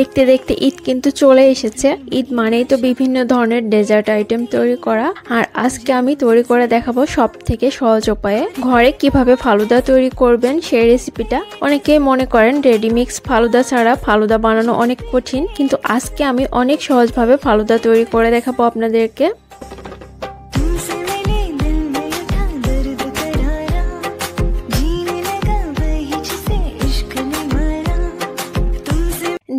দেখতে দেখতে ঈদ কিন্তু চলে এসেছে। ঈদ মানেই তো বিভিন্ন ধরনের ডেজার্ট আইটেম তৈরি করা, আর আজকে আমি তৈরি করে দেখাবো সব থেকে সহজ উপায়ে ঘরে কিভাবে ফালুদা তৈরি করবেন সেই রেসিপিটা। অনেকেই মনে করেন রেডিমিক্স ফালুদা ছাড়া ফালুদা বানানো অনেক কঠিন, কিন্তু আজকে আমি অনেক সহজভাবে ফালুদা তৈরি করে দেখাবো আপনাদেরকে।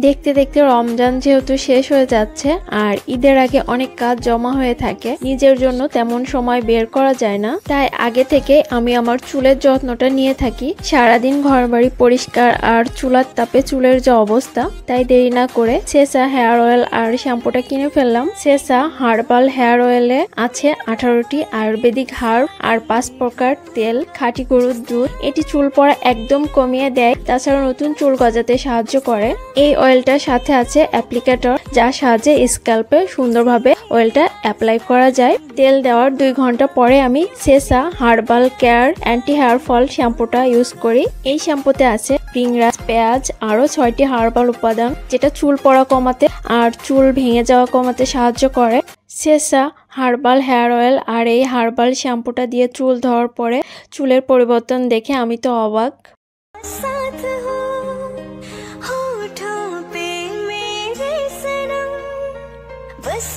দেখতে দেখতে রমজান যেহেতু শেষ হয়ে যাচ্ছে আর ঈদের আগে অনেক কাজ জমা হয়ে থাকে, নিজের জন্য তেমন সময় বের করা যায় না, তাই আগে থেকে আমি আমার চুলের যত্নটা নিয়ে থাকি। সারাদিন ঘরবাড়ি পরিষ্কার আর চুলার তাপে চুলের যে অবস্থা, তাই দেরি না করে সেসা হেয়ার অয়েল আর শ্যাম্পুটা কিনে ফেললাম। সেসা হার্বাল হেয়ার অয়েলে আছে 18টি আয়ুর্বেদিক হার্ব আর 5 প্রকার তেল, খাঁটি গরুর দুধ। এটি চুল পড়া একদম কমিয়ে দেয়, তাছাড়া নতুন চুল গজাতে সাহায্য করে। এই অয়েলটার সাথে আছে অ্যাপ্লিকেটর, যার সাহায্যে স্ক্যাল্পে সুন্দরভাবে অয়েলটা অ্যাপ্লাই করা যায়। তেল দেওয়ার 2 ঘন্টা পরে আমি Sesa herbal care anti hair fall শ্যাম্পুটা ইউজ করি। এই শ্যাম্পুতে আছে রিংরাজ, পেঁয়াজ আরো 6টি হার্বাল উপাদান, যেটা চুল পড়া কমাতে আর চুল ভেঙে যাওয়া কমাতে সাহায্য করে। সেসা হার্বাল হেয়ার অয়েল আর এই হার্বাল শ্যাম্পুটা দিয়ে চুল ধোয়ার পরে চুলের পরিবর্তন দেখে আমি তো অবাক। बस